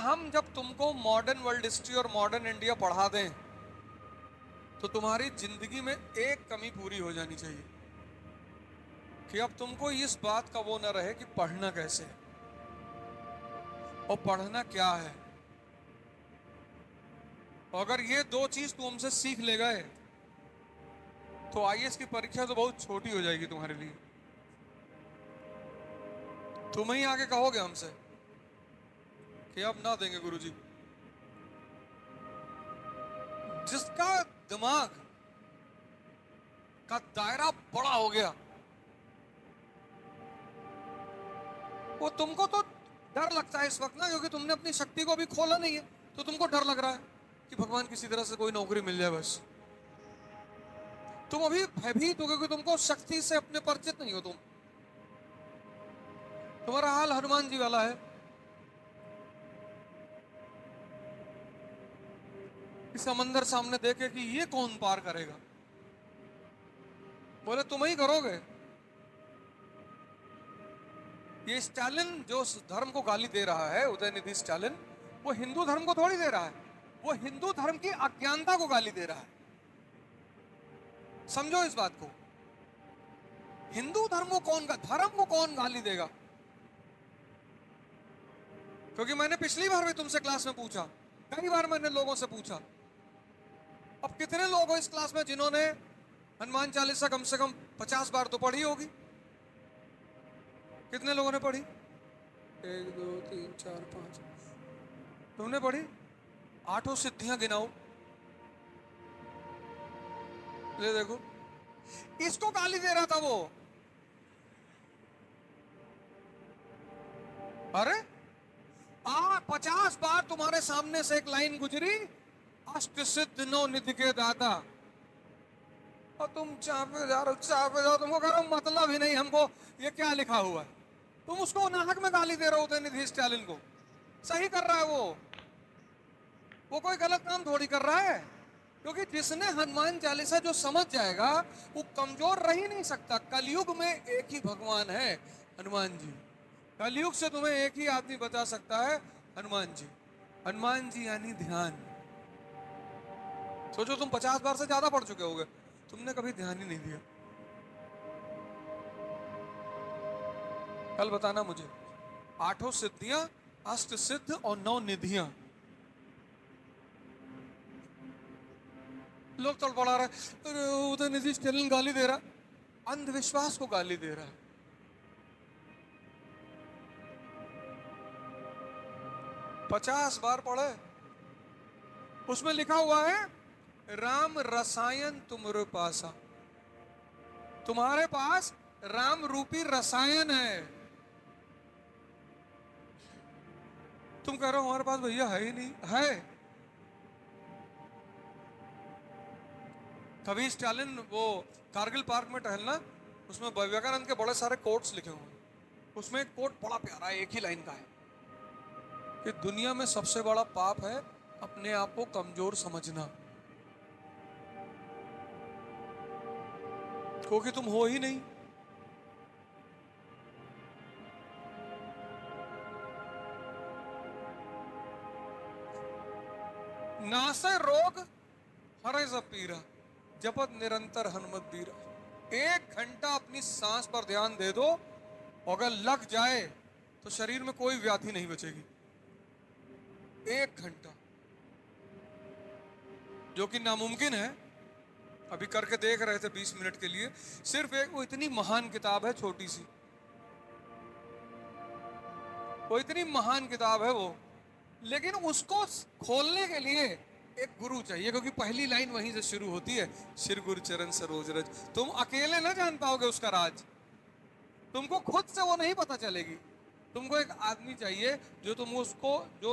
हम जब तुमको मॉडर्न वर्ल्ड हिस्ट्री और मॉडर्न इंडिया पढ़ा दें तो तुम्हारी जिंदगी में एक कमी पूरी हो जानी चाहिए कि अब तुमको इस बात का वो न रहे कि पढ़ना कैसे है और पढ़ना क्या है। और अगर ये दो चीज तुम हमसे सीख ले गए तो आईएएस की परीक्षा तो बहुत छोटी हो जाएगी तुम्हारे लिए। तुम ही आगे कहोगे हमसे कि अब ना देंगे गुरुजी। जिसका दिमाग का दायरा बड़ा हो गया वो तुमको तो डर लगता है इस वक्त ना, क्योंकि तुमने अपनी शक्ति को अभी खोला नहीं है तो तुमको डर लग रहा है कि भगवान किसी तरह से कोई नौकरी मिल जाए बस। तुम अभी भयभीत हो क्योंकि तुमको शक्ति से अपने परिचित नहीं हो। तुम्हारा हाल हनुमान जी वाला है। इस समंदर सामने देखे कि ये कौन पार करेगा, बोले तुम ही करोगे। ये स्टालिन जो धर्म को गाली दे रहा है, उदयनिधि स्टालिन, वो हिंदू धर्म को थोड़ी दे रहा है, वो हिंदू धर्म की अज्ञानता को गाली दे रहा है। समझो इस बात को। हिंदू धर्म को कौन गाली देगा? क्योंकि मैंने पिछली बार भी तुमसे क्लास में पूछा, कई बार मैंने लोगों से पूछा, अब कितने लोग हो इस क्लास में जिन्होंने हनुमान चालीसा कम से कम 50 बार तो पढ़ी होगी? कितने लोगों ने पढ़ी? 1 2 3 4 5। तुमने पढ़ी? 8 सिद्धियां गिनाओ। ले देखो, इसको गाली दे रहा था वो। अरे 50 बार तुम्हारे सामने से एक लाइन गुजरी, अष्ट सिद्ध नौ निधि के दाता, और तुम चापे जा रहे हो, तुमको कह रहा हूं मतलब ही नहीं हमको ये क्या लिखा हुआ है। तुम उसको नाहक में गाली दे रहे हो उदयनिधि स्टालिन को। सही कर रहा है वो कोई गलत काम थोड़ी कर रहा है। क्योंकि जिसने हनुमान चालीसा जो समझ जाएगा वो कमजोर रह ही नहीं सकता। कलयुग में एक ही भगवान है, हनुमान जी। कलयुग से तुम्हें एक ही आदमी बचा सकता है, हनुमान जी। हनुमान जी यानी ध्यान। सोचो तुम 50 बार से ज्यादा पढ़ चुके होगे, तुमने कभी ध्यान ही नहीं दिया। कल बताना मुझे 8 सिद्धियां, अष्ट सिद्ध और 9 निधियां। लोग तड़पड़ा रहे, उदयनिधि स्टालिन गाली दे रहा, अंधविश्वास को गाली दे रहा है। 50 बार पढ़े, उसमें लिखा हुआ है राम रसायन तुमरे पासा। तुम्हारे पास राम रूपी रसायन है। तुम कह रहे हो हमारे पास भैया है ही नहीं। है। कभी स्टालिन वो कारगिल पार्क में टहलना, उसमें विवेकानंद के बड़े सारे कोट्स लिखे हुए हैं। उसमें एक कोट बड़ा प्यारा है, एक ही लाइन का है कि दुनिया में सबसे बड़ा पाप है अपने आप को कमजोर समझना, क्योंकि तुम हो ही नहीं। नासे रोग हरे सब पीरा, जपत निरंतर हनुमत बीरा। 1 घंटा अपनी सांस पर ध्यान दे दो, अगर लग जाए तो शरीर में कोई व्याधि नहीं बचेगी। 1 घंटा, जो कि नामुमकिन है। अभी करके देख रहे थे 20 मिनट के लिए। सिर्फ एक वो इतनी महान किताब है, छोटी सी, वो इतनी महान किताब है वो, लेकिन उसको खोलने के लिए एक गुरु चाहिए, क्योंकि पहली लाइन वहीं से शुरू होती है, श्री गुरु चरण सरोज रज। तुम अकेले ना जान पाओगे उसका राज, तुमको खुद से वो नहीं पता चलेगी। तुमको एक आदमी चाहिए जो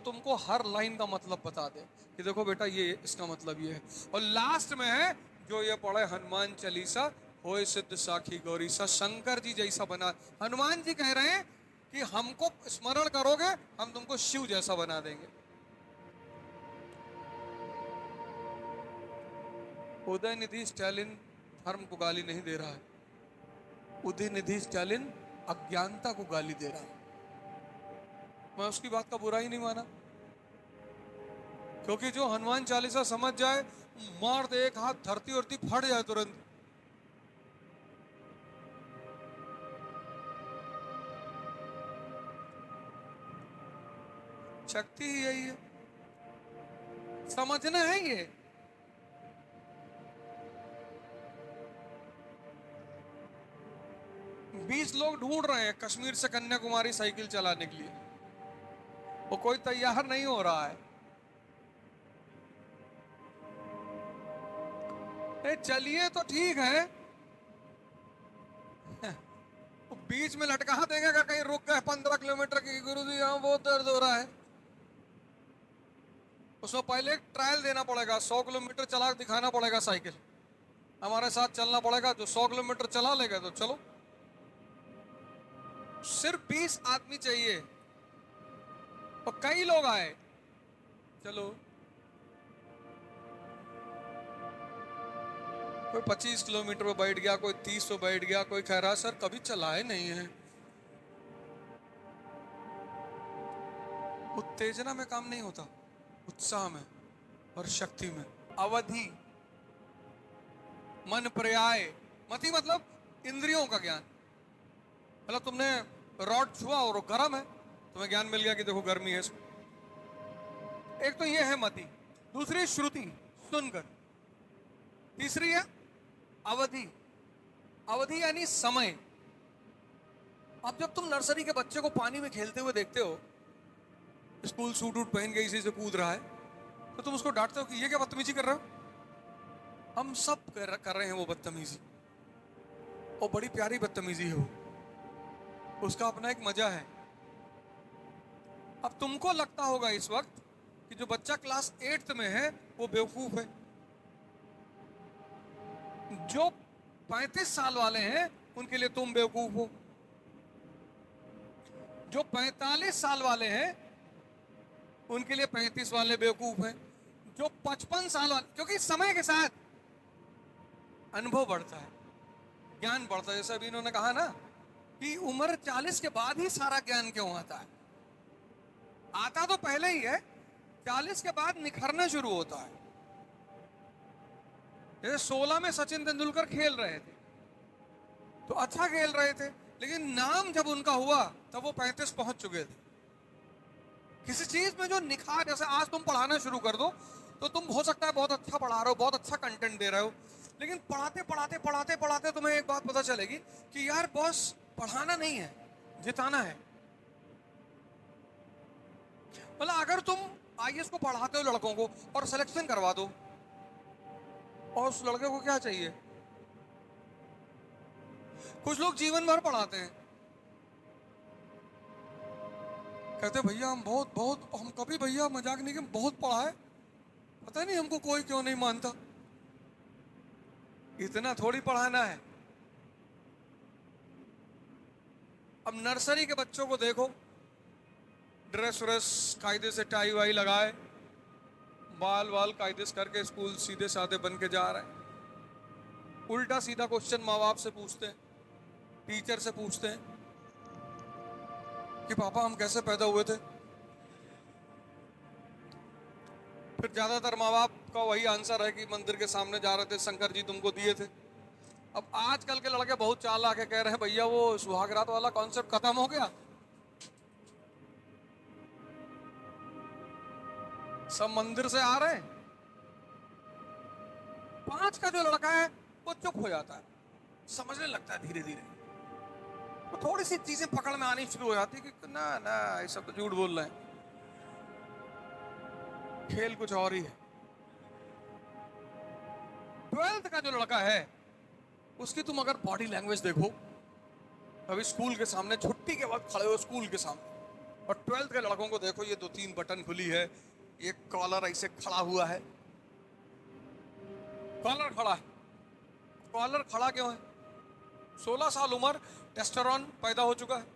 तुमको हर लाइन का मतलब बता दे कि देखो बेटा ये इसका मतलब ये है। और लास्ट में है जो ये पढ़े हनुमान चालीसा होए सिद्ध साखी गौरी सा। शंकर जी जैसा बना। हनुमान जी कह रहे हैं कि हमको स्मरण करोगे हम तुमको शिव जैसा बना देंगे। उदयनिधि स्टालिन धर्म को गाली नहीं दे रहा है, उदयनिधि स्टालिन अज्ञानता को गाली दे रहा है। मैं उसकी बात का बुरा ही नहीं माना, क्योंकि जो हनुमान चालीसा समझ जाए, मार दे एक हाथ, धरती उरती फट जाए तुरंत। शक्ति ही यही है, समझना है ये। बीस लोग ढूंढ रहे हैं कश्मीर से कन्याकुमारी साइकिल चलाने के लिए, वो कोई तैयार नहीं हो रहा है। चलिए तो ठीक है, वो बीच में लटका देंगे अगर कहीं रुक गए 15 किलोमीटर की, गुरुजी यहाँ बहुत दर्द हो रहा है। उसमें पहले एक ट्रायल देना पड़ेगा, 100 किलोमीटर चला दिखाना पड़ेगा साइकिल, हमारे साथ चलना पड़ेगा। जो 100 किलोमीटर चला लेगा तो चलो। सिर्फ 20 आदमी चाहिए और कई लोग आए, चलो। कोई 25 किलोमीटर पे बैठ गया, कोई 30 पे बैठ गया, कोई कह रहा सर कभी चलाए नहीं है। उत्तेजना में काम नहीं होता, उत्साह में और शक्ति में। अवधि, मन पर्याय, मति मतलब इंद्रियों का ज्ञान। मतलब तुमने रॉड छुआ और वो गर्म है, तुम्हें ज्ञान मिल गया कि देखो गर्मी है इसमें। एक तो ये है मति, दूसरी श्रुति, सुनकर। तीसरी है अवधि, अवधि यानी समय। अब जब तुम नर्सरी के बच्चे को पानी में खेलते हुए देखते हो, स्कूल सूट वूट पहन के इसी से कूद रहा है, तो तुम उसको डांटते हो कि ये क्या बदतमीजी कर रहे हो। हम सब कर रहे हैं वो बदतमीजी, और बड़ी प्यारी बदतमीजी है वो, उसका अपना एक मजा है। अब तुमको लगता होगा इस वक्त कि जो बच्चा क्लास 8th में है वो बेवकूफ है, जो 35 साल वाले हैं उनके लिए तुम बेवकूफ हो, जो 45 साल वाले हैं उनके लिए 35 वाले बेवकूफ हैं, जो 55 साल वाले, क्योंकि समय के साथ अनुभव बढ़ता है, ज्ञान बढ़ता है। जैसे अभी इन्होंने कहा ना कि उम्र 40 के बाद ही सारा ज्ञान क्यों आता है। आता तो पहले ही है, 40 के बाद निखरना शुरू होता है। जैसे 16 में सचिन तेंदुलकर खेल रहे थे तो अच्छा खेल रहे थे, लेकिन नाम जब उनका हुआ तब वो 35 पहुंच चुके थे। किसी चीज में जो निखार, जैसे आज तुम पढ़ाना शुरू कर दो तो तुम हो सकता है बहुत अच्छा पढ़ा रहे हो, बहुत अच्छा कंटेंट दे रहे हो, लेकिन पढ़ाते पढ़ाते पढ़ाते पढ़ाते तुम्हें एक बात पता चलेगी कि यार बॉस पढ़ाना नहीं है, जिताना है। मतलब अगर तुम आईएएस को पढ़ाते हो लड़कों को और सिलेक्शन करवा दो, और उस लड़के को क्या चाहिए? कुछ लोग जीवन भर पढ़ाते हैं, कहते भैया हम बहुत बहुत, हम कभी भैया मजाक नहीं कि बहुत पढ़ा है, पता नहीं हमको कोई क्यों नहीं मानता। इतना थोड़ी पढ़ाना है। अब नर्सरी के बच्चों को देखो, ड्रेस व्रेस कायदे से टाई वाई लगाए, बाल वाल कायदे से करके स्कूल सीधे साधे बन के जा रहे हैं। उल्टा सीधा क्वेश्चन माँ बाप से पूछते हैं, टीचर से पूछते हैं कि पापा हम कैसे पैदा हुए थे। फिर ज्यादातर माँ बाप का वही आंसर है कि मंदिर के सामने जा रहे थे, शंकर जी तुमको दिए थे। अब आजकल के लड़के बहुत चालाक है, कह रहे हैं भैया वो सुहागरात वाला कॉन्सेप्ट खत्म हो गया, सब मंदिर से आ रहे हैं। 5 का जो लड़का है वो चुप हो जाता है, समझने लगता है धीरे धीरे, तो थोड़ी सी चीजें पकड़ में आनी शुरू हो जाती है कि ना ना ये सब तो झूठ बोल रहे हैं, खेल कुछ और ही है। 12th का जो लड़का है उसकी तुम अगर बॉडी लैंग्वेज देखो, अभी स्कूल के सामने छुट्टी के वक्त खड़े हो स्कूल के सामने, और 12th के लड़कों को देखो, ये 2-3 बटन खुली है, ये कॉलर ऐसे खड़ा हुआ है, कॉलर खड़ा है। कॉलर खड़ा क्यों है? 16 साल उम्र, टेस्टोस्टेरोन पैदा हो चुका है,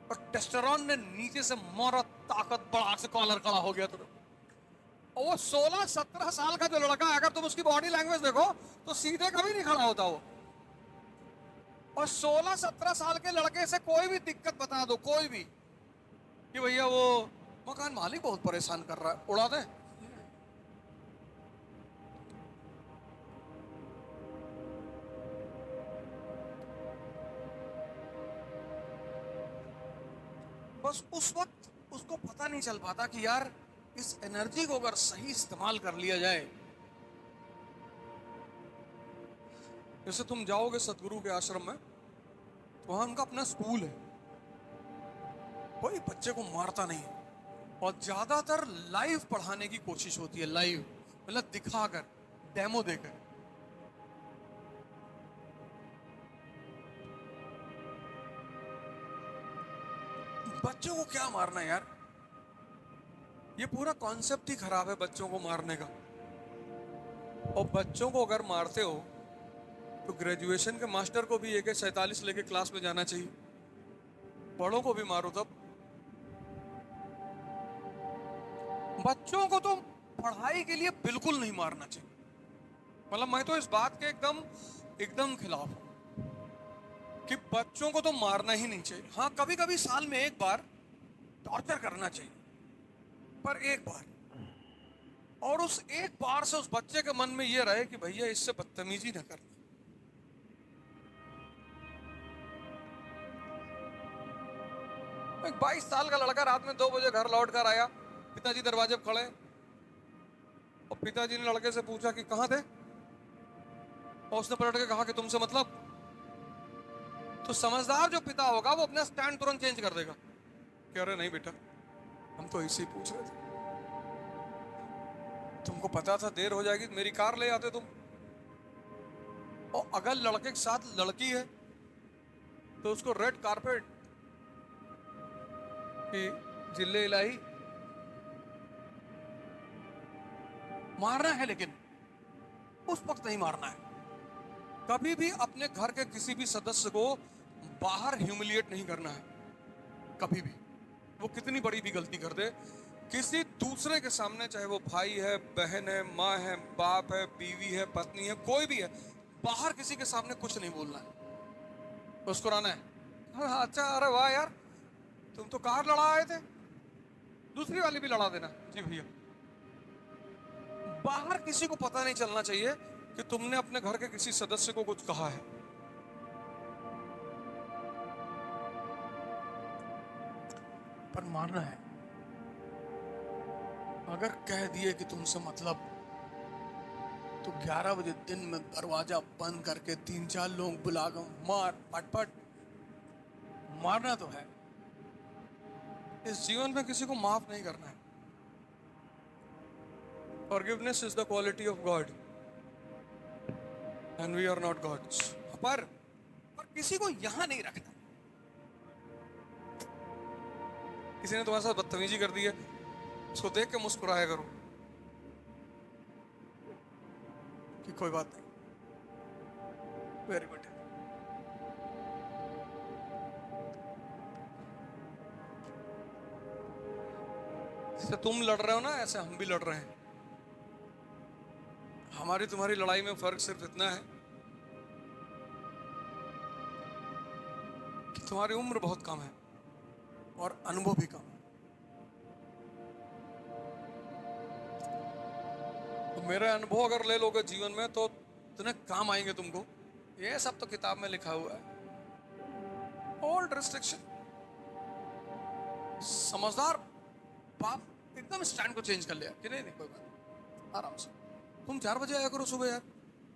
और टेस्टोस्टेरोन ने नीचे से मारा, ताकत बढ़ा से कॉलर खड़ा हो गया। तो और वो 16-17 साल का जो लड़का है, अगर तुम उसकी बॉडी लैंग्वेज देखो तो सीधे कभी नहीं खड़ा होता वो। और 16-17 साल के लड़के से कोई भी दिक्कत बता दो, कोई भी, कि भैया वो मकान मालिक बहुत परेशान कर रहा है, उड़ा दे। बस उस वक्त उसको पता नहीं चल पाता कि यार इस एनर्जी को अगर सही इस्तेमाल कर लिया जाए। जैसे तुम जाओगे सतगुरु के आश्रम में, तो वहां उनका अपना स्कूल है, कोई बच्चे को मारता नहीं है, और ज्यादातर लाइव पढ़ाने की कोशिश होती है। लाइव मतलब दिखाकर, डेमो देकर। बच्चों को क्या मारना है यार, ये पूरा कॉन्सेप्ट ही खराब है बच्चों को मारने का। और बच्चों को अगर मारते हो तो ग्रेजुएशन के मास्टर को भी AK-47 लेके क्लास में जाना चाहिए। बड़ों को भी मारो तब। बच्चों को तो पढ़ाई के लिए बिल्कुल नहीं मारना चाहिए। मतलब मैं तो इस बात के एकदम एकदम खिलाफ हूं कि बच्चों को तो मारना ही नहीं चाहिए। हाँ, कभी कभी साल में एक बार टॉर्चर करना चाहिए, पर एक बार। और उस एक बार से उस बच्चे के मन में यह रहे कि भैया इससे बदतमीजी न करना। एक 22 साल का लड़का रात में 2 बजे घर लौट कर आया, पिताजी दरवाजे पर खड़े, और पिताजी ने लड़के से पूछा कि कहां थे, और उसने पलट के कहा कि तुमसे मतलब। तो समझदार जो पिता होगा वो अपना स्टैंड तुरंत चेंज कर देगा कि अरे नहीं बेटा, हम तो इसी पूछ रहे थे, तुमको पता था देर हो जाएगी, मेरी कार ले आते तुम। और अगर लड़के के साथ लड़की है तो उसको रेड कारपेट कि जिले इलाही मारना है, लेकिन उस वक्त नहीं मारना है। कभी भी अपने घर के किसी भी सदस्य को बाहर ह्यूमिलिएट नहीं करना है, कभी भी। वो कितनी बड़ी भी गलती कर दे, किसी दूसरे के सामने, चाहे वो भाई है, बहन है, माँ है, बाप है, बीवी है, पत्नी है, कोई भी है, बाहर किसी के सामने कुछ नहीं बोलना है, मुस्कुराना है। हाँ, अच्छा, अरे वाह यार, तुम तो कार लड़ा आए थे, दूसरी वाली भी लड़ा देना। जी भैया। बाहर किसी को पता नहीं चलना चाहिए कि तुमने अपने घर के किसी सदस्य को कुछ कहा है। पर मारना है। अगर कह दिए कि तुमसे मतलब, तो 11 बजे दिन में दरवाजा बंद करके 3-4 लोग बुलाकर मार, पट-पट मारना तो है। इस जीवन में किसी को माफ नहीं करना है। Forgiveness is the quality of God, and we are not gods. पर किसी को यहां नहीं रखना। किसी ने तुम्हारे साथ बदतमीजी कर दी है, उसको देख के मुस्कुराया करो कि कोई बात नहीं, वेरी गुड। जैसे तुम लड़ रहे हो ना, ऐसे हम भी लड़ रहे हैं। हमारी तुम्हारी लड़ाई में फर्क सिर्फ इतना है कि तुम्हारी उम्र बहुत कम है और अनुभव भी कम है। तो मेरे अनुभव अगर ले लोगे जीवन में तो इतने काम आएंगे तुमको। ये सब तो किताब में लिखा हुआ है। Old restriction. समझदार बाप एकदम स्टैंड को चेंज कर लिया कि नहीं नहीं कोई बात, आराम से। तुम 4 बजे आया करो सुबह यार।